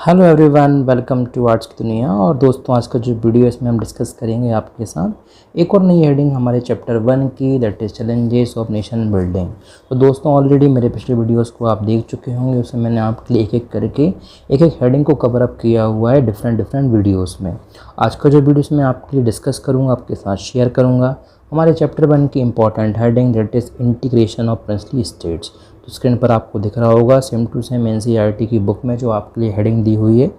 Hello everyone, welcome to arts की दुनिया। और दोस्तों, आज का जो वीडियो है इसमें हम डिस्कस करेंगे आपके साथ एक और नई हेडिंग हमारे चैप्टर 1 की, that is challenges of nation building. तो दोस्तों, ऑलरेडी मेरे पिछले वीडियोस को आप देख चुके होंगे, उसमें मैंने आपके लिए एक एक करके एक हेडिंग को कवर अप किया हुआ है डिफरेंट वीडियोज़ में। आज का जो वीडियोस मैं आपके लिए डिस्कस करूँगा, आपके साथ शेयर करूँगा हमारे चैप्टर 1 की important heading, that is integration of princely states. तो स्क्रीन पर आपको दिख रहा होगा सेम टू सेम एनसीईआरटी की बुक में जो आपके लिए हेडिंग दी हुई है,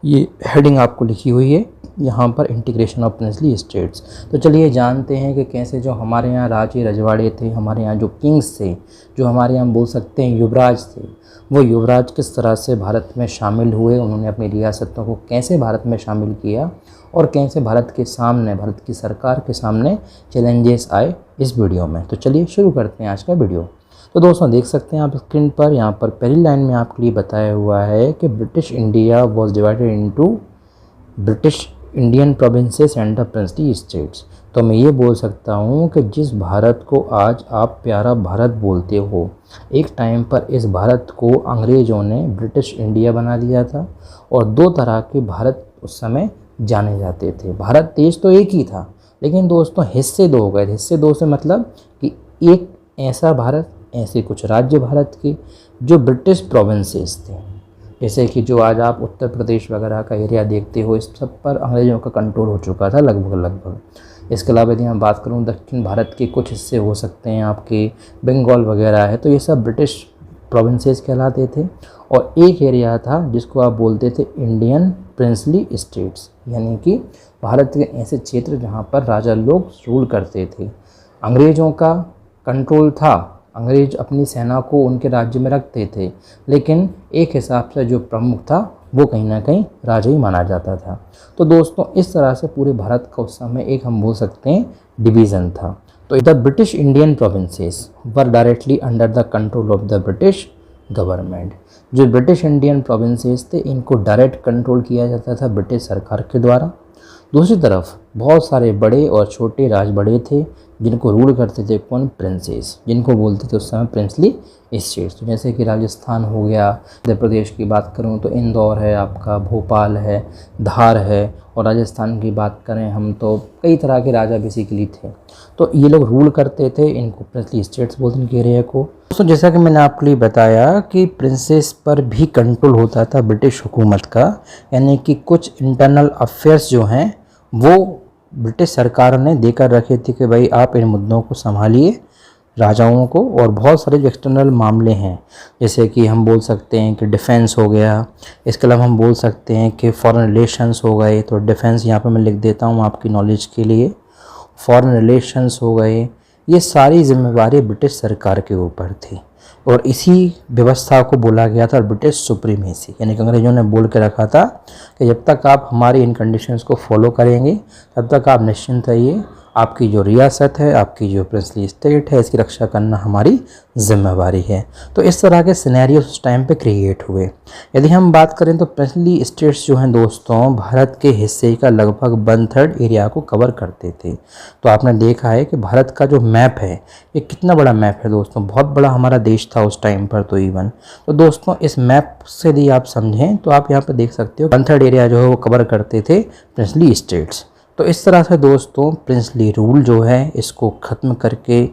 ये हेडिंग आपको लिखी हुई है यहाँ पर, इंटीग्रेशन ऑफ प्रिंसली स्टेट्स। तो चलिए जानते हैं कि कैसे जो हमारे यहाँ राजे रजवाड़े थे, हमारे यहाँ जो किंग्स थे, जो हमारे यहाँ बोल सकते हैं युवराज थे, वो युवराज किस तरह से भारत में शामिल हुए, उन्होंने अपनी रियासतों को कैसे भारत में शामिल किया और कैसे भारत के सामने, भारत की सरकार के सामने चैलेंजेस आए इस वीडियो में। तो चलिए शुरू करते हैं आज का वीडियो। तो दोस्तों, देख सकते हैं आप स्क्रीन पर, यहाँ पर पहली लाइन में आपके लिए बताया हुआ है कि British India was divided into British Indian provinces and the princely states. तो मैं ये बोल सकता हूँ कि जिस भारत को आज आप प्यारा भारत बोलते हो, एक टाइम पर इस भारत को अंग्रेज़ों ने ब्रिटिश इंडिया बना दिया था और दो तरह के भारत उस समय जाने जाते थे। भारत देश तो एक ही था, लेकिन दोस्तों हिस्से दो हो गए। हिस्से दो से मतलब कि एक ऐसा भारत, ऐसे कुछ राज्य भारत के जो ब्रिटिश प्रोविंसेस थे, जैसे कि जो आज आप उत्तर प्रदेश वगैरह का एरिया देखते हो, इस सब पर अंग्रेज़ों का कंट्रोल हो चुका था लगभग। इसके अलावा यदि मैं बात करूं, दक्षिण भारत के कुछ हिस्से हो सकते हैं आपके, बंगाल वगैरह है, तो ये सब ब्रिटिश प्रोविंसेस कहलाते थे। और एक एरिया था जिसको आप बोलते थे इंडियन प्रिंसली स्टेट्स, यानी कि भारत के ऐसे क्षेत्र जहाँ पर राजा लोग रूल करते थे। अंग्रेज़ों का कंट्रोल था, अंग्रेज अपनी सेना को उनके राज्य में रखते थे, लेकिन एक हिसाब से जो प्रमुख था वो कहीं ना कहीं राजा ही माना जाता था। तो दोस्तों, इस तरह से पूरे भारत का उस समय एक हम बोल सकते हैं डिवीज़न था। तो the British Indian provinces were directly under the control of the British government. जो ब्रिटिश इंडियन प्रोविंसेस थे, इनको डायरेक्ट कंट्रोल किया जाता था ब्रिटिश सरकार के द्वारा। दूसरी तरफ बहुत सारे बड़े और छोटे राजबड़े थे जिनको रूल करते थे कौन? प्रिंसेस, जिनको बोलते थे उस समय प्रिंसली स्टेट्स। तो जैसे कि राजस्थान हो गया, मध्य प्रदेश की बात करूं तो इंदौर है आपका, भोपाल है, धार है, और राजस्थान की बात करें हम तो कई तरह के राजा बेसिकली थे। तो ये लोग रूल करते थे, इनको प्रिंसली स्टेट्स बोलते हैं एरिया को। तो जैसा कि मैंने आपके लिए बताया कि प्रिंसेस पर भी कंट्रोल होता था ब्रिटिश हुकूमत का, यानी कि कुछ इंटरनल अफेयर्स जो हैं वो ब्रिटिश सरकार ने देकर रखे थे कि भाई आप इन मुद्दों को संभालिए, राजाओं को। और बहुत सारे जो एक्सटर्नल मामले हैं, जैसे कि हम बोल सकते हैं कि डिफेंस हो गया, इसके अलावा हम बोल सकते हैं कि फॉरेन रिलेशंस हो गए। तो डिफेंस यहाँ पे मैं लिख देता हूँ आपकी नॉलेज के लिए, फॉरेन रिलेशंस हो गए, ये सारी जिम्मेवारी ब्रिटिश सरकार के ऊपर थी। और इसी व्यवस्था को बोला गया था ब्रिटिश सुप्रीमेसी, यानी कि अंग्रेजों ने बोल के रखा था कि जब तक आप हमारी इन कंडीशंस को फॉलो करेंगे तब तक आप निश्चिंत रहिए, आपकी जो रियासत है, आपकी जो प्रिंसली स्टेट है, इसकी रक्षा करना हमारी जिम्मेवारी है। तो इस तरह के सिनेरियोस उस टाइम पे क्रिएट हुए। यदि हम बात करें तो प्रिंसली स्टेट्स जो हैं दोस्तों, भारत के हिस्से का लगभग 1/3 एरिया को कवर करते थे। तो आपने देखा है कि भारत का जो मैप है, ये कितना बड़ा मैप है दोस्तों, बहुत बड़ा हमारा देश था उस टाइम पर तो इवन। तो दोस्तों, इस मैप से यदि आप समझें तो आप यहाँ पर देख सकते हो 1/3 एरिया जो है वो कवर करते थे प्रिंसली स्टेट्स। तो इस तरह से दोस्तों प्रिंसली रूल जो है इसको ख़त्म करके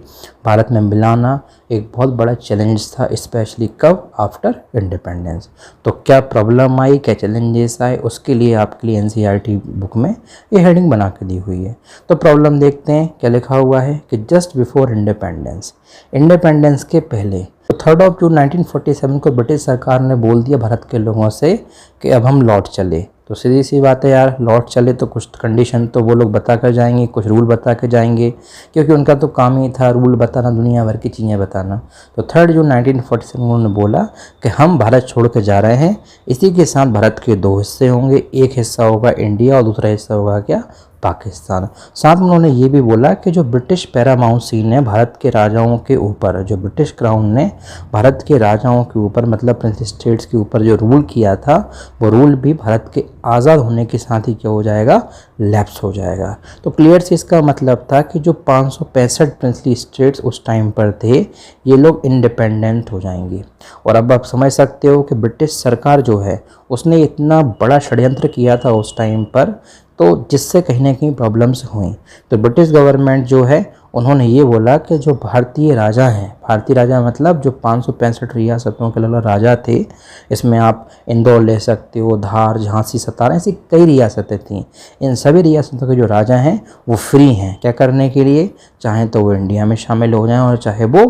भारत में मिलाना एक बहुत बड़ा चैलेंज था, स्पेशली कब? After independence. तो क्या प्रॉब्लम आई, क्या चैलेंजेस आए, उसके लिए आपके लिए एनसीईआरटी बुक में ये हेडिंग बना के दी हुई है। तो प्रॉब्लम देखते हैं क्या लिखा हुआ है कि जस्ट बिफोर इंडिपेंडेंस, इंडिपेंडेंस के पहले, तो 3 जून 1947 को ब्रिटिश सरकार ने बोल दिया भारत के लोगों से कि अब हम लौट चले। तो सीधी सी बात है यार, लौट चले तो कुछ कंडीशन तो वो लोग बता कर जाएंगे, कुछ रूल बता कर जाएंगे, क्योंकि उनका तो काम ही था रूल बताना, दुनिया भर की चीज़ें बताना। तो 3 जून 1947 उन्होंने बोला कि हम भारत छोड़ कर जा रहे हैं। इसी के साथ भारत के 2 हिस्से होंगे, एक हिस्सा होगा इंडिया और दूसरा हिस्सा होगा क्या? पाकिस्तान। साथ में उन्होंने ये भी बोला कि जो ब्रिटिश पैरामाउंसी ने भारत के राजाओं के ऊपर, जो ब्रिटिश क्राउन ने भारत के राजाओं के ऊपर, मतलब प्रिंस स्टेट्स के ऊपर जो रूल किया था, वो रूल भी भारत के आज़ाद होने के साथ ही क्या हो जाएगा? लैप्स हो जाएगा। तो क्लियर से इसका मतलब था कि जो 565 प्रिंसली स्टेट्स उस टाइम पर थे, ये लोग इंडिपेंडेंट हो जाएंगे। और अब आप समझ सकते हो कि ब्रिटिश सरकार जो है उसने इतना बड़ा षड्यंत्र किया था उस टाइम पर, तो जिससे कहीं ना कहीं प्रॉब्लम्स हुई। तो ब्रिटिश गवर्नमेंट जो है उन्होंने ये बोला कि जो भारतीय राजा हैं, भारतीय राजा मतलब जो 565 रियासतों के लगभग राजा थे, इसमें आप इंदौर ले सकते हो, धार, झांसी, सतारा, ऐसी कई रियासतें थीं। इन सभी रियासतों के जो राजा हैं वो फ्री हैं क्या करने के लिए, चाहे तो वो इंडिया में शामिल हो जाएं और चाहे वो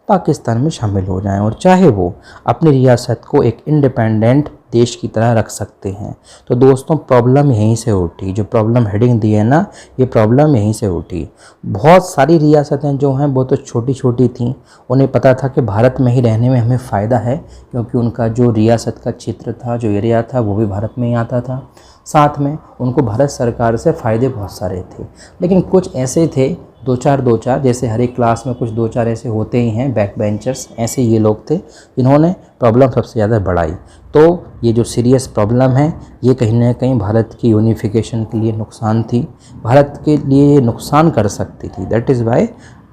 पाकिस्तान में शामिल हो जाएं और चाहे वो अपनी रियासत को एक इंडिपेंडेंट देश की तरह रख सकते हैं। तो दोस्तों प्रॉब्लम यहीं से उठी, जो प्रॉब्लम हेडिंग दी है ना, ये प्रॉब्लम यहीं से उठी। बहुत सारी रियासतें जो हैं वो तो छोटी छोटी थीं, उन्हें पता था कि भारत में ही रहने में हमें फ़ायदा है, क्योंकि उनका जो रियासत का क्षेत्र था, जो एरिया था, वो भी भारत में ही आता था। साथ में उनको भारत सरकार से फ़ायदे बहुत सारे थे। लेकिन कुछ ऐसे थे दो चार, जैसे हर एक क्लास में कुछ 2-4 ऐसे होते ही हैं बैक बेंचर्स, ऐसे ये लोग थे जिन्होंने प्रॉब्लम सबसे ज़्यादा बढ़ाई। तो ये जो सीरियस प्रॉब्लम है ये कहीं ना कहीं भारत की यूनिफिकेशन के लिए नुकसान थी, भारत के लिए ये नुकसान कर सकती थी। दैट इज़ वाई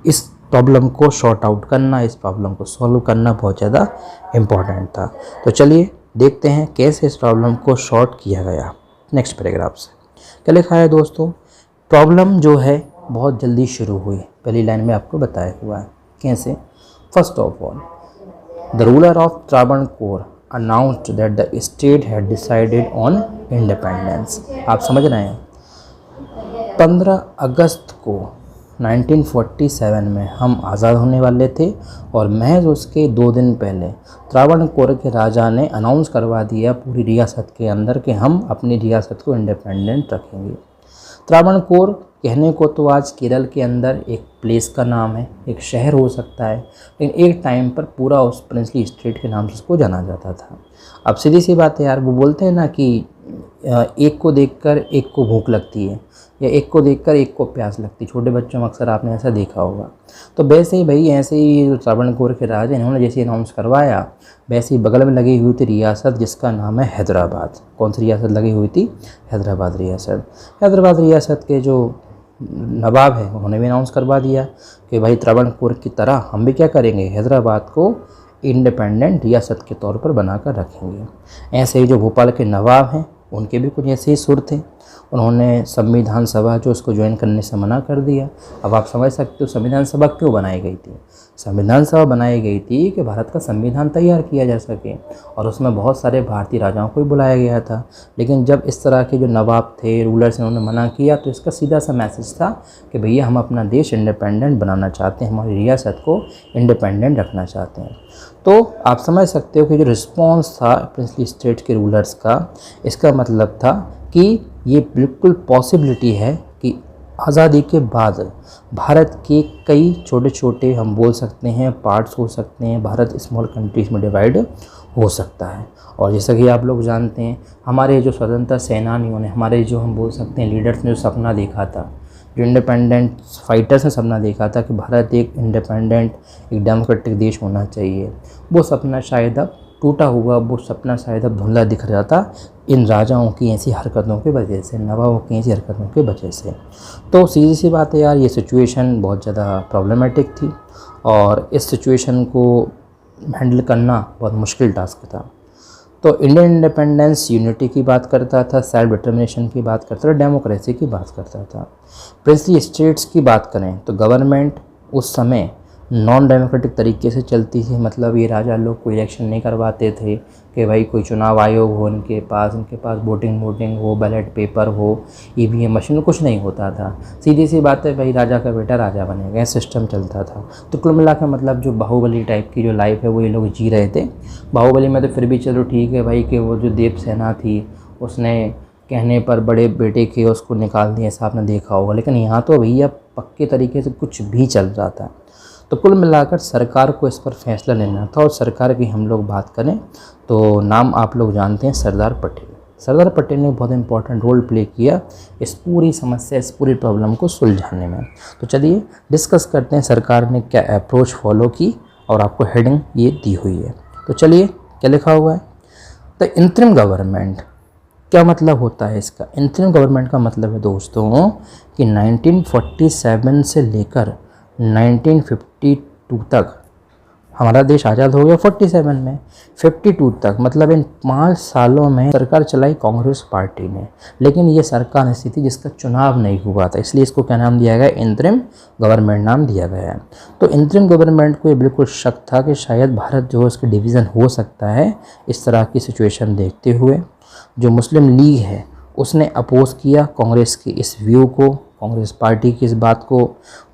इस प्रॉब्लम को शॉर्ट आउट करना, इस प्रॉब्लम को सॉल्व करना बहुत ज़्यादा इम्पॉर्टेंट था। तो चलिए देखते हैं कैसे इस प्रॉब्लम को शॉर्ट किया गया। नेक्स्ट पैराग्राफ से क्या लिखा है दोस्तों, प्रॉब्लम जो है बहुत जल्दी शुरू हुई, पहली लाइन में आपको बताया हुआ है कैसे। First of all the ruler of Travancore announced that the state had decided on independence. आप समझ रहे हैं, 15 अगस्त को 1947 में हम आज़ाद होने वाले थे और महज उसके 2 दिन पहले त्रावणकोर के राजा ने अनाउंस करवा दिया पूरी रियासत के अंदर कि हम अपनी रियासत को इंडिपेंडेंट रखेंगे। त्रावणकोर कहने को तो आज केरल के अंदर एक प्लेस का नाम है, एक शहर हो सकता है, लेकिन एक टाइम पर पूरा उस प्रिंसली स्टेट के नाम से उसको जाना जाता था। अब सीधी सी बात है यार, वो बोलते हैं ना कि एक को देखकर एक को भूख लगती है, या एक को देखकर एक को प्यास लगती है। छोटे बच्चों में अक्सर आपने ऐसा देखा होगा। तो वैसे ही भाई, ऐसे ही त्रावणकोर के राजा इन्होंने जैसे अनाउंस करवाया, वैसे ही बगल में लगी हुई थी रियासत जिसका नाम है हैदराबाद। कौन सी रियासत लगी हुई थी? हैदराबाद रियासत। हैदराबाद रियासत के जो नवाब है उन्होंने भी अनाउंस करवा दिया कि भाई त्रावणकोर की तरह हम भी क्या करेंगे, हैदराबाद को इंडिपेंडेंट रियासत के तौर पर बनाकर रखेंगे। ऐसे ही जो भोपाल के नवाब हैं उनके भी कुछ ऐसे ही सुर थे, उन्होंने संविधान सभा जो उसको ज्वाइन करने से मना कर दिया। अब आप समझ सकते हो संविधान सभा क्यों बनाई गई थी। संविधान सभा बनाई गई थी कि भारत का संविधान तैयार किया जा सके, और उसमें बहुत सारे भारतीय राजाओं को भी बुलाया गया था। लेकिन जब इस तरह के जो नवाब थे, रूलर्स, उन्होंने मना किया, तो इसका सीधा सा मैसेज था कि भैया हम अपना देश इंडिपेंडेंट बनाना चाहते हैं, हमारी रियासत को इंडिपेंडेंट रखना चाहते हैं। तो आप समझ सकते हो कि जो रिस्पॉन्स था प्रिंसली स्टेट के रूलर्स का, इसका मतलब था कि ये बिल्कुल पॉसिबिलिटी है कि आज़ादी के बाद भारत के कई छोटे छोटे, हम बोल सकते हैं, पार्ट्स हो सकते हैं, भारत स्मॉल कंट्रीज़ में डिवाइड हो सकता है। और जैसा कि आप लोग जानते हैं, हमारे जो स्वतंत्रता सेनानियों ने, हमारे जो हम बोल सकते हैं लीडर्स ने जो सपना देखा था, जो इंडिपेंडेंट फाइटर्स ने सपना देखा था कि भारत एक इंडिपेंडेंट, एक डेमोक्रेटिक देश होना चाहिए, वो सपना शायद अब टूटा हुआ, वो सपना शायद अब धुंधला दिख रहा था इन राजाओं की ऐसी हरकतों की वजह से, नवाबों की ऐसी हरकतों की वजह से। तो सीधी सी बात है यार, ये सिचुएशन बहुत ज़्यादा प्रॉब्लमेटिक थी और इस सिचुएशन को हैंडल करना बहुत मुश्किल टास्क था। तो इंडियन इंडिपेंडेंस यूनिटी की बात करता था, सेल्फ डिटर्मिनेशन की बात करता था, डेमोक्रेसी की बात करता था। प्रिंसली स्टेट्स की बात करें तो गवर्नमेंट उस समय नॉन डेमोक्रेटिक तरीके से चलती थी। मतलब ये राजा लोग कोई इलेक्शन नहीं करवाते थे कि भाई कोई चुनाव आयोग हो उनके पास वोटिंग हो, बैलेट पेपर हो, ईवीएम मशीन, कुछ नहीं होता था। सीधी सी बात है भाई, राजा का बेटा राजा बनेगा, यह सिस्टम चलता था। तो कुल मिला के मतलब जो बाहुबली टाइप की जो लाइफ है वो ये लोग जी रहे थे। बाहुबली में तो फिर भी चलो ठीक है भाई कि वो जो देवसेना थी उसने कहने पर बड़े बेटे के उसको निकाल दिया, ऐसा आपने देखा होगा। लेकिन यहाँ तो भैया पक्के तरीके से कुछ भी चल रहा था। तो कुल मिलाकर सरकार को इस पर फैसला लेना था। और सरकार की हम लोग बात करें तो नाम आप लोग जानते हैं, सरदार पटेल। सरदार पटेल ने बहुत इंपॉर्टेंट रोल प्ले किया इस पूरी समस्या, इस पूरी प्रॉब्लम को सुलझाने में। तो चलिए डिस्कस करते हैं सरकार ने क्या अप्रोच फॉलो की, और आपको हेडिंग ये दी हुई है। तो चलिए क्या लिखा हुआ है, द इंटरिम गवर्नमेंट। क्या मतलब होता है इसका? इंटरिम गवर्नमेंट का मतलब है दोस्तों कि 1947 से लेकर 1952 तक हमारा देश आज़ाद हो गया 47 में, 52 तक, मतलब इन 5 सालों में सरकार चलाई कांग्रेस पार्टी ने। लेकिन ये सरकार ऐसी थी जिसका चुनाव नहीं हुआ था, इसलिए इसको क्या नाम दिया गया, इंतरिम गवर्नमेंट नाम दिया गया है। तो इंतरिम गवर्नमेंट को ये बिल्कुल शक था कि शायद भारत जो है उसके डिवीज़न हो सकता है। इस तरह की सिचुएशन देखते हुए जो मुस्लिम लीग है उसने अपोज किया कांग्रेस की इस व्यू को, कांग्रेस पार्टी की इस बात को।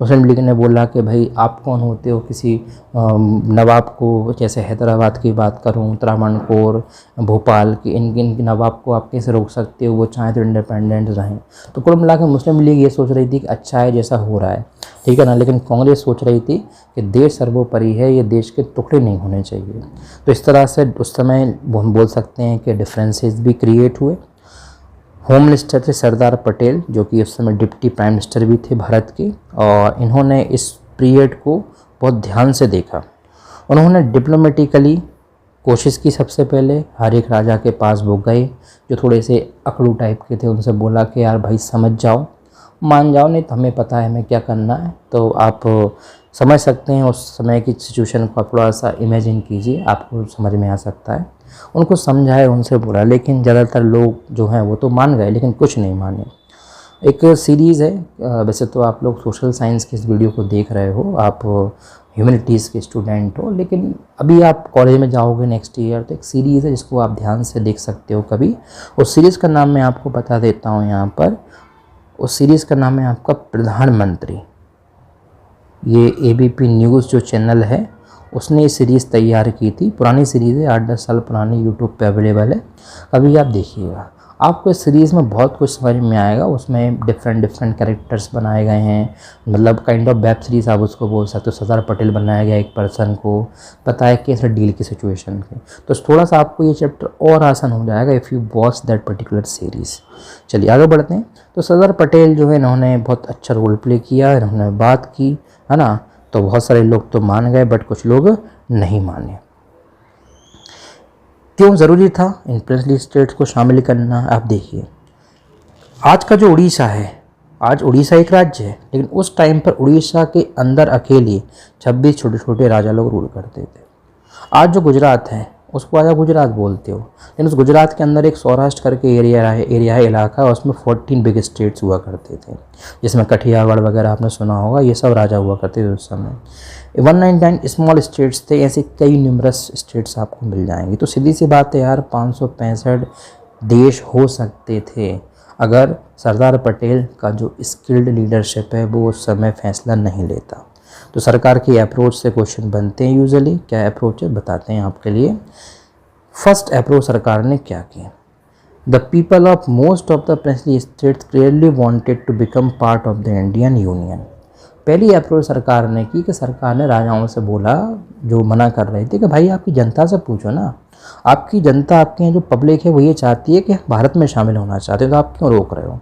मुस्लिम लीग ने बोला कि भाई आप कौन होते हो किसी नवाब को, जैसे हैदराबाद की बात करूं, त्रावणकोर, भोपाल की, इन नवाब को आप कैसे रोक सकते हो, वो चाहें तो इंडिपेंडेंट रहें। तो कुल मिला के मुस्लिम लीग ये सोच रही थी कि अच्छा है जैसा हो रहा है, ठीक है ना। लेकिन कांग्रेस सोच रही थी कि देश सर्वोपरि है, ये देश के टुकड़े नहीं होने चाहिए। तो इस तरह से उस समय हम बोल सकते हैं कि डिफरेंसेस भी क्रिएट हुए। होम मिनिस्टर थे सरदार पटेल, जो कि उस समय डिप्टी प्राइम मिनिस्टर भी थे भारत के, और इन्होंने इस पीरियड को बहुत ध्यान से देखा। उन्होंने डिप्लोमेटिकली कोशिश की। सबसे पहले हर एक राजा के पास वो गए जो थोड़े से अकड़ू टाइप के थे, उनसे बोला कि यार भाई समझ जाओ, मान जाओ, नहीं तो हमें पता है हमें क्या करना है। तो आप समझ सकते हैं उस समय की सिचुएशन को, आप थोड़ा सा इमेजिन कीजिए, आपको समझ में आ सकता है। उनको समझाया, उनसे बोला, लेकिन ज़्यादातर लोग जो हैं वो तो मान गए, लेकिन कुछ नहीं माने। एक सीरीज़ है, वैसे तो आप लोग सोशल साइंस की इस वीडियो को देख रहे हो, आप ह्यूमैनिटीज़ के स्टूडेंट हो, लेकिन अभी आप कॉलेज में जाओगे नेक्स्ट ईयर, तो एक सीरीज़ है जिसको आप ध्यान से देख सकते हो कभी। उस सीरीज़ का नाम मैं आपको बता देता हूँ यहाँ पर। उस सीरीज़ का नाम है आपका प्रधानमंत्री। ये ABP न्यूज़ जो चैनल है उसने ये सीरीज़ तैयार की थी। पुरानी सीरीज़ है, 8-10 साल पुरानी, यूट्यूब पे अवेलेबल है, अभी आप देखिएगा। आपको इस सीरीज़ में बहुत कुछ समझ में आएगा। उसमें डिफरेंट कैरेक्टर्स बनाए गए हैं, मतलब काइंड ऑफ वेब सीरीज़ आप उसको बोल सकते हो। सरदार पटेल बनाया गया एक पर्सन को, बताया कैसे डील की सिचुएशन के। तो थोड़ा सा आपको ये चैप्टर और आसान हो जाएगा if you watch that particular series. चलिए आगे बढ़ते हैं। तो सरदार पटेल जो है इन्होंने बहुत अच्छा रोल प्ले किया, इन्होंने बात की, है ना। तो बहुत सारे लोग तो मान गए, बट कुछ लोग नहीं माने। क्यों ज़रूरी था इन प्रिंसली स्टेट्स को शामिल करना? आप देखिए, आज का जो उड़ीसा है, आज उड़ीसा एक राज्य है, लेकिन उस टाइम पर उड़ीसा के अंदर अकेले 26 छोटे छोटे राजा लोग रूल करते थे। आज जो गुजरात है उसको आज आप गुजरात बोलते हो, लेकिन उस गुजरात के अंदर एक सौराष्ट्र करके एरिया है, इलाका, और उसमें 14 बिग स्टेट्स हुआ करते थे, जिसमें कठियावाड़ वगैरह आपने सुना होगा। ये सब राजा हुआ करते थे उस समय। 199 स्मॉल स्टेट्स थे, ऐसे कई न्यूमरस स्टेट्स आपको मिल जाएंगी। तो सीधी सी बात है यार, 565 देश हो सकते थे अगर सरदार पटेल का जो स्किल्ड लीडरशिप है वो उस समय फैसला नहीं लेता। तो सरकार की अप्रोच से क्वेश्चन बनते हैं यूजुअली। क्या अप्रोच है बताते हैं आपके लिए। फर्स्ट अप्रोच सरकार ने क्या किया? The people of most of the princely states clearly wanted to become part of the Indian union. पहली अप्रोच सरकार ने की कि सरकार ने राजाओं से बोला, जो मना कर रहे थे, कि भाई आपकी जनता से पूछो ना, आपकी जनता, आपके यहाँ जो पब्लिक है वो ये चाहती है कि भारत में शामिल होना चाहते हो, तो आप क्यों रोक रहे हो।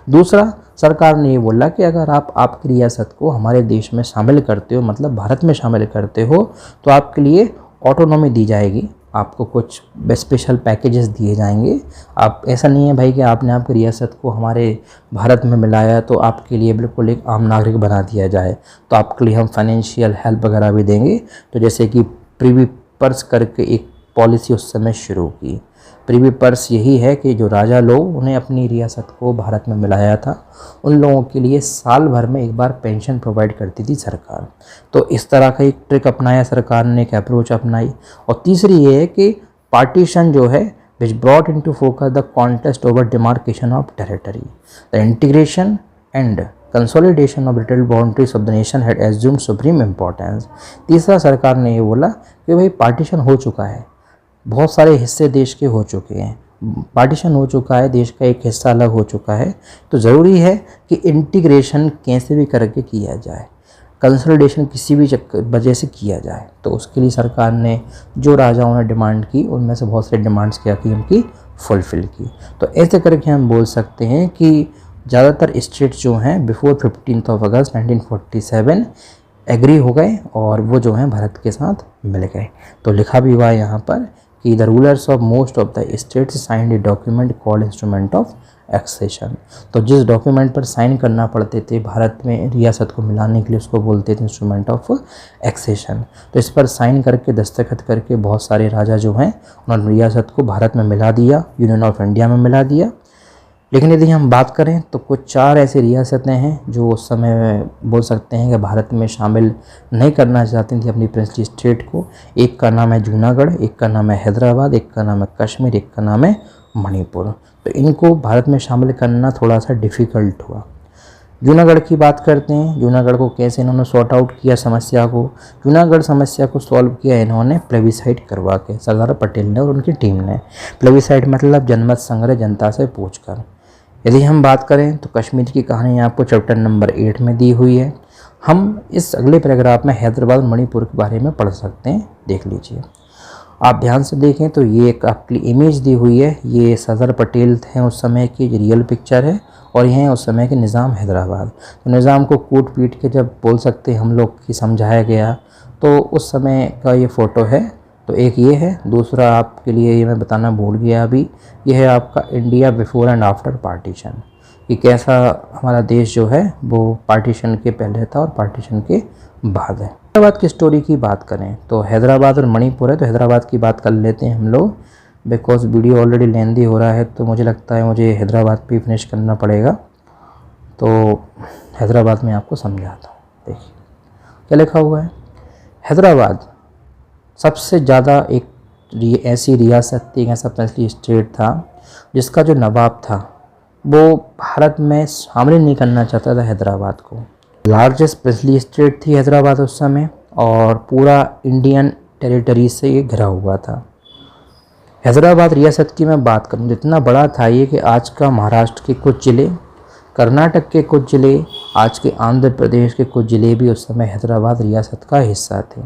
दूसरा, सरकार ने ये बोला कि अगर आप आपकी रियासत को हमारे देश में शामिल करते हो, मतलब भारत में शामिल करते हो, तो आपके लिए ऑटोनॉमी दी जाएगी, आपको कुछ स्पेशल पैकेजेस दिए जाएंगे। आप, ऐसा नहीं है भाई कि आपने आपकी रियासत को हमारे भारत में मिलाया तो आपके लिए बिल्कुल एक आम नागरिक बना दिया जाए, तो आपके लिए हम फाइनेंशियल हेल्प वगैरह भी देंगे। तो जैसे कि प्रिवी पर्स करके एक पॉलिसी उस समय शुरू की। प्रिवी पर्स यही है कि जो राजा लोग, उन्हें अपनी रियासत को भारत में मिलाया था, उन लोगों के लिए साल भर में एक बार पेंशन प्रोवाइड करती थी सरकार। तो इस तरह का एक ट्रिक अपनाया सरकार ने, एक अप्रोच अपनाई। और तीसरी ये है कि पार्टीशन जो है, which brought into focus the contest over demarcation of territory, the integration and consolidation of little boundaries of the nation had assumed supreme importance. तीसरा, सरकार ने ये बोला कि भाई पार्टीशन हो चुका है, बहुत सारे हिस्से देश के हो चुके हैं, पार्टीशन हो चुका है, देश का एक हिस्सा अलग हो चुका है, तो ज़रूरी है कि इंटीग्रेशन कैसे भी करके किया जाए, कंसोलिडेशन किसी भी वजह से किया जाए। तो उसके लिए सरकार ने जो राजाओं ने डिमांड की, उनमें से बहुत सारी डिमांड्स क्या की, उनकी फुलफ़िल की। तो ऐसे करके हम बोल सकते हैं कि ज़्यादातर स्टेट्स जो हैं बिफोर 15 अगस्त 1947 एग्री हो गए, और वो जो हैं भारत के साथ मिल गए। तो लिखा भी हुआ है यहाँ पर कि the rulers of most of the states signed a document called instrument of accession. तो जिस डॉक्यूमेंट पर साइन करना पड़ते थे भारत में रियासत को मिलाने के लिए, उसको बोलते थे इंस्ट्रूमेंट ऑफ एक्सेशन। तो इस पर साइन करके, दस्तखत करके बहुत सारे राजा जो हैं उन्होंने रियासत को भारत में मिला दिया, यूनियन ऑफ इंडिया में मिला दिया। लेकिन यदि हम बात करें तो कुछ 4 ऐसी रियासतें हैं जो उस समय बोल सकते हैं कि भारत में शामिल नहीं करना चाहती थी अपनी प्रिंसली स्टेट को। एक का नाम है जूनागढ़, एक का नाम है हैदराबाद, एक का नाम है कश्मीर, एक का नाम है मणिपुर। तो इनको भारत में शामिल करना थोड़ा सा डिफ़िकल्ट हुआ। जूनागढ़ की बात करते हैं। जूनागढ़ को कैसे इन्होंने सॉर्ट आउट किया समस्या को। जूनागढ़ समस्या को सॉल्व किया इन्होंने प्लेबिसाइट करवा के, सरदार पटेल ने और उनकी टीम ने। प्लेबिसाइट मतलब जनमत संग्रह, जनता से पूछकर। यदि हम बात करें तो कश्मीर की कहानी आपको चैप्टर नंबर 8 में दी हुई है। हम इस अगले पैराग्राफ में हैदराबाद मणिपुर के बारे में पढ़ सकते हैं, देख लीजिए। आप ध्यान से देखें तो ये एक आपकी इमेज दी हुई है, ये सरदार पटेल थे उस समय की, रियल पिक्चर है। और ये हैं उस समय के निज़ाम हैदराबाद। तो निज़ाम को कूट पीट के जब बोल सकते हम लोग कि समझाया गया, तो उस समय का ये फ़ोटो है। तो एक ये है, दूसरा आपके लिए ये मैं बताना भूल गया अभी, ये है आपका India before and after partition, कि कैसा हमारा देश जो है वो पार्टीशन के पहले था और पार्टीशन के बाद है। हैदराबाद की स्टोरी की बात करें तो हैदराबाद और मणिपुर है, तो हैदराबाद की बात कर लेते हैं हम लोग। बिकॉज वीडियो ऑलरेडी लेंदी हो रहा है तो मुझे लगता है मुझे हैदराबाद पे फिनिश करना पड़ेगा। तो हैदराबाद में आपको समझाता हूँ। देखिए क्या लिखा हुआ है। हैदराबाद सबसे ज़्यादा एक ऐसी रियासत थी, एक ऐसा प्रिंसली स्टेट था जिसका जो नवाब था वो भारत में शामिल नहीं करना चाहता था हैदराबाद को। लार्जेस्ट प्रिंसली स्टेट थी हैदराबाद उस समय, और पूरा इंडियन टेरिटरी से ये घिरा हुआ था। हैदराबाद रियासत की मैं बात करूँ, इतना बड़ा था ये कि आज का महाराष्ट्र के कुछ ज़िले, कर्नाटक के कुछ ज़िले, आज के आंध्र प्रदेश के कुछ ज़िले भी उस समय हैदराबाद रियासत का हिस्सा थे।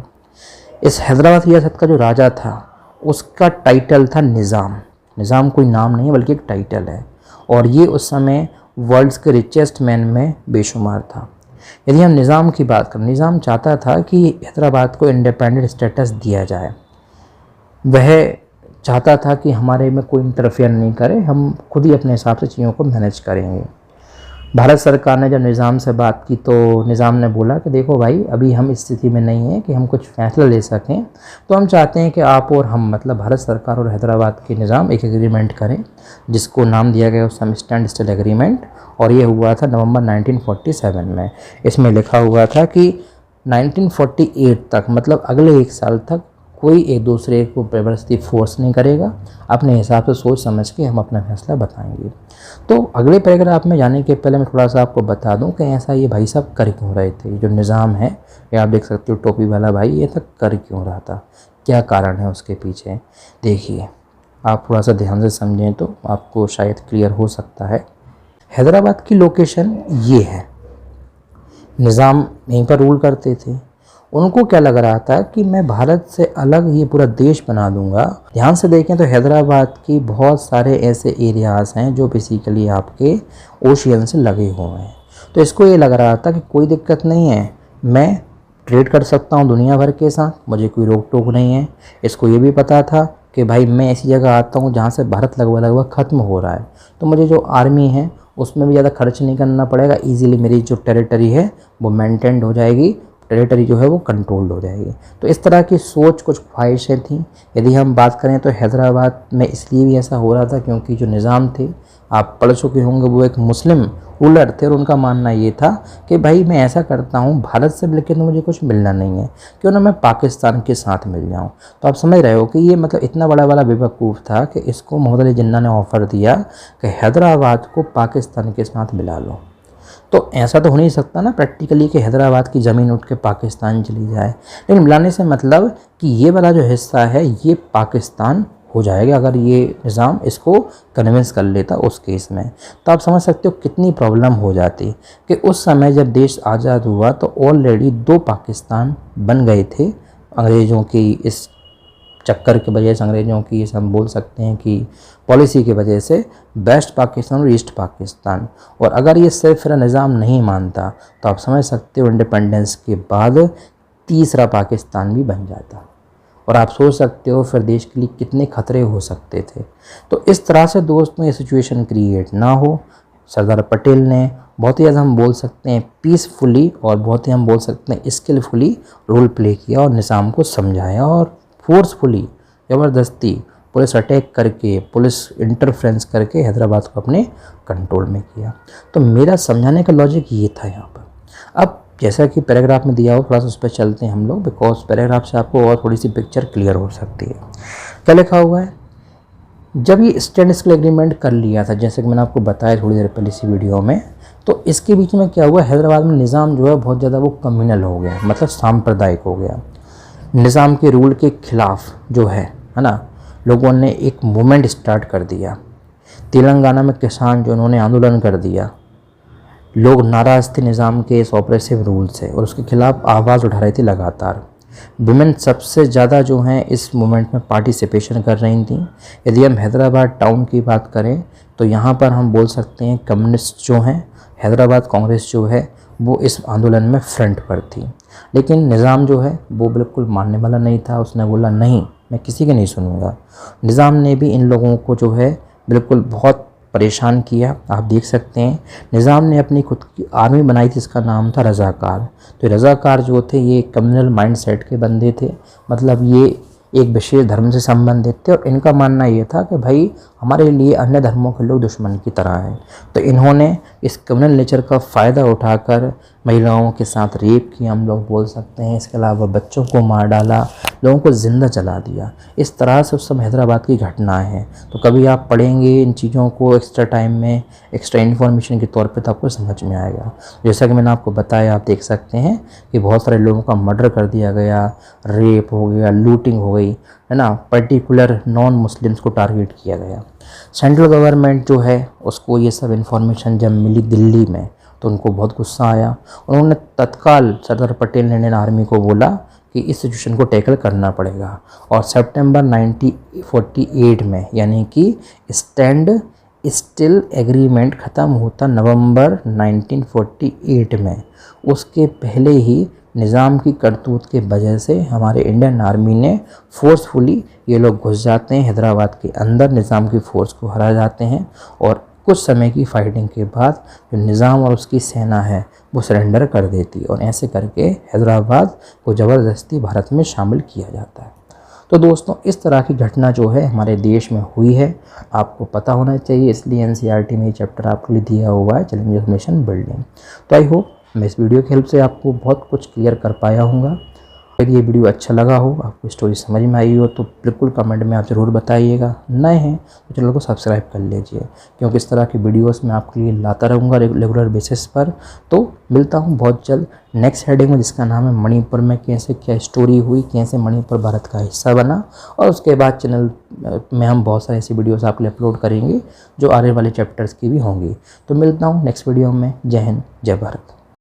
इस हैदराबाद रियासत का जो राजा था उसका टाइटल था निज़ाम। निज़ाम कोई नाम नहीं है बल्कि एक टाइटल है, और ये उस समय वर्ल्ड्स के रिचेस्ट मैन में बेशुमार था। यदि हम निज़ाम की बात करें, निज़ाम चाहता था कि हैदराबाद को इंडिपेंडेंट स्टेटस दिया जाए। वह चाहता था कि हमारे में कोई इंटरफेयर नहीं करे, हम खुद ही अपने हिसाब से चीज़ों को मैनेज करेंगे। भारत सरकार ने जब निज़ाम से बात की तो निज़ाम ने बोला कि देखो भाई, अभी हम इस स्थिति में नहीं हैं कि हम कुछ फैसला ले सकें, तो हम चाहते हैं कि आप और हम, मतलब भारत सरकार और हैदराबाद के निज़ाम एक एग्रीमेंट करें, जिसको नाम दिया गया उस समय स्टैंड स्टिल एग्रीमेंट। और ये हुआ था नवंबर 1947 में। इसमें लिखा हुआ था कि 1948 तक, मतलब अगले 1 साल तक, कोई एक दूसरे को ज़बरदस्ती फोर्स नहीं करेगा, अपने हिसाब से सोच समझ के हम अपना फैसला बताएंगे। तो अगले पैराग्राफ में जाने के पहले मैं थोड़ा सा आपको बता दूं कि ऐसा ये भाई साहब कर क्यों रहे थे। जो निज़ाम है, ये आप देख सकते हो टोपी वाला भाई, ये तक कर क्यों रहा था, क्या कारण है उसके पीछे। देखिए आप थोड़ा सा ध्यान से समझें तो आपको शायद क्लियर हो सकता है। हैदराबाद की लोकेशन ये है, निज़ाम यहीं पर रूल करते थे। उनको क्या लग रहा था कि मैं भारत से अलग ये पूरा देश बना दूंगा। ध्यान से देखें तो हैदराबाद की बहुत सारे ऐसे एरियाज़ हैं जो बेसिकली आपके ओशियन से लगे हुए हैं। तो इसको ये लग रहा था कि कोई दिक्कत नहीं है, मैं ट्रेड कर सकता हूँ दुनिया भर के साथ, मुझे कोई रोक टोक नहीं है। इसको ये भी पता था कि भाई मैं ऐसी जगह आता हूँ जहाँ से भारत लगभग ख़त्म हो रहा है, तो मुझे जो आर्मी है उसमें भी ज़्यादा खर्च नहीं करना पड़ेगा। ईज़िली मेरी जो टेरिटरी है वो मेंटेन्ड हो जाएगी, टेरिटरी जो है वो कंट्रोल्ड हो जाएगी। तो इस तरह की सोच, कुछ ख्वाहिशें थीं। यदि हम बात करें तो हैदराबाद में इसलिए भी ऐसा हो रहा था क्योंकि जो निज़ाम थे, आप पढ़ चुके होंगे, वो एक मुस्लिम रूलर थे और उनका मानना ये था कि भाई मैं ऐसा करता हूँ, भारत से लेकिन मुझे कुछ मिलना नहीं है, क्यों ना मैं पाकिस्तान के साथ मिल जाऊँ। तो आप समझ रहे हो कि ये मतलब इतना बड़ा वाला बेवकूफ़ था कि इसको मोहम्मद अली जिन्ना ने ऑफ़र दिया कि हैदराबाद को पाकिस्तान के साथ मिला लो। तो ऐसा तो हो नहीं सकता ना प्रैक्टिकली कि हैदराबाद की ज़मीन उठ के पाकिस्तान चली जाए, लेकिन मिलाने से मतलब कि ये वाला जो हिस्सा है ये पाकिस्तान हो जाएगा अगर ये निज़ाम इसको कन्विंस कर लेता उस केस में। तो आप समझ सकते हो कितनी प्रॉब्लम हो जाती कि उस समय जब देश आज़ाद हुआ तो ऑलरेडी 2 पाकिस्तान बन गए थे अंग्रेज़ों की इस चक्कर की वजह से, अंग्रेज़ों की इस हम बोल सकते हैं कि पॉलिसी की वजह से, वेस्ट पाकिस्तान और ईस्ट पाकिस्तान। और अगर ये सिर्फ निज़ाम नहीं मानता तो आप समझ सकते हो इंडिपेंडेंस के बाद तीसरा पाकिस्तान भी बन जाता। और आप सोच सकते हो फिर देश के लिए कितने खतरे हो सकते थे। तो इस तरह से दोस्तों ये सिचुएशन क्रिएट ना हो, सरदार पटेल ने बहुत ही ज़्यादा हम बोल सकते हैं पीसफुली और बहुत ही हम बोल सकते हैं स्किलफुली रोल प्ले किया और निज़ाम को समझाया और फोर्सफुली ज़बरदस्ती पुलिस अटैक करके, पुलिस इंटरफ्रेंस करके हैदराबाद को अपने कंट्रोल में किया। तो मेरा समझाने का लॉजिक ये था यहाँ पर। अब जैसा कि पैराग्राफ में दिया हो थोड़ा सा उस पर चलते हैं हम लोग, बिकॉज पैराग्राफ से आपको और थोड़ी सी पिक्चर क्लियर हो सकती है। क्या लिखा हुआ है? जब ये स्टैंड स्टिल एग्रीमेंट कर लिया था, जैसे कि मैंने आपको बताया थोड़ी देर पहले इसी वीडियो में, तो इसके बीच में क्या हुआ, हैदराबाद में निज़ाम जो है बहुत ज़्यादा वो कम्युनल हो गया, मतलब सांप्रदायिक हो गया। निज़ाम के रूल के खिलाफ जो है ना, लोगों ने एक मूवमेंट स्टार्ट कर दिया। तेलंगाना में किसान जो उन्होंने आंदोलन कर दिया, लोग नाराज़ थे निज़ाम के इस ऑपरेसिव रूल से और उसके खिलाफ आवाज़ उठा रही थी लगातार। विमेन सबसे ज़्यादा जो हैं इस मूवमेंट में पार्टिसिपेशन कर रही थी। यदि हम हैदराबाद टाउन की बात करें तो यहाँ पर हम बोल सकते हैं कम्युनिस्ट जो हैं, हैदराबाद कांग्रेस जो है वो इस आंदोलन में फ्रंट पर थी। लेकिन निज़ाम जो है वो बिल्कुल मानने वाला नहीं था। उसने बोला नहीं, मैं किसी की नहीं सुनूंगा। निज़ाम ने भी इन लोगों को जो है बिल्कुल बहुत परेशान किया। आप देख सकते हैं निज़ाम ने अपनी खुद की आर्मी बनाई थी, इसका नाम था रज़ाकार। तो रज़ाकार जो थे ये कम्युनल माइंडसेट के बंदे थे, मतलब ये एक विशेष धर्म से संबंधित थे और इनका मानना ये था कि भाई हमारे लिए अन्य धर्मों के लोग दुश्मन की तरह हैं। तो इन्होंने इस कम्युनल नेचर का फ़ायदा उठाकर महिलाओं के साथ रेप किया, हम लोग बोल सकते हैं। इसके अलावा बच्चों को मार डाला, लोगों को ज़िंदा जला दिया। इस तरह से उस समय हैदराबाद की घटना है। तो कभी आप पढ़ेंगे इन चीज़ों को एक्स्ट्रा टाइम में, एक्स्ट्रा इन्फॉर्मेशन के तौर पे, तो आपको समझ में आएगा। जैसा कि मैंने आपको बताया, आप देख सकते हैं कि बहुत सारे लोगों का मर्डर कर दिया गया, रेप हो गया, लूटिंग हो गई, है ना। पर्टिकुलर नॉन मुस्लिम्स को टारगेट किया गया। सेंट्रल गवर्नमेंट जो है उसको ये सब इन्फॉर्मेशन जब मिली दिल्ली में तो उनको बहुत गुस्सा आया। उन्होंने तत्काल सरदार पटेल ने इंडियन आर्मी को बोला कि इस सिचुएशन को टैकल करना पड़ेगा। और सितंबर 1948 में, यानी कि स्टैंड स्टिल एग्रीमेंट ख़त्म होता नवंबर 1948 में, उसके पहले ही निज़ाम की करतूत के वजह से हमारे इंडियन आर्मी ने फोर्सफुली ये लोग घुस जाते हैं हैदराबाद के अंदर, निज़ाम की फ़ोर्स को हरा जाते हैं और कुछ समय की फाइटिंग के बाद जो निज़ाम और उसकी सेना है वो सरेंडर कर देती है और ऐसे करके हैदराबाद को ज़बरदस्ती भारत में शामिल किया जाता है। तो दोस्तों इस तरह की घटना जो है हमारे देश में हुई है, आपको पता होना चाहिए, इसलिए एनसीईआरटी में ये चैप्टर आपके लिए दिया हुआ है, चैलेंजेस ऑफ नेशन बिल्डिंग। तो आई होप मैं इस वीडियो की हेल्प से आपको बहुत कुछ क्लियर कर पाया हूँगा। अगर ये वीडियो अच्छा लगा हो, आपको स्टोरी समझ में आई हो, तो बिल्कुल कमेंट में आप ज़रूर बताइएगा। नए हैं तो चैनल को सब्सक्राइब कर लीजिए, क्योंकि इस तरह की वीडियोस मैं आपके लिए लाता रहूँगा रेगुलर बेसिस पर। तो मिलता हूँ बहुत जल्द नेक्स्ट हेडिंग में, जिसका नाम है मणिपुर में कैसे क्या स्टोरी हुई, कैसे मणिपुर भारत का हिस्सा बना। और उसके बाद चैनल में हम बहुत सारे ऐसी वीडियोज़ आपके लिए अपलोड करेंगे जो आने वाले चैप्टर्स की भी होंगी। तो मिलता हूँ नेक्स्ट वीडियो में। जय हिंद, जय भारत।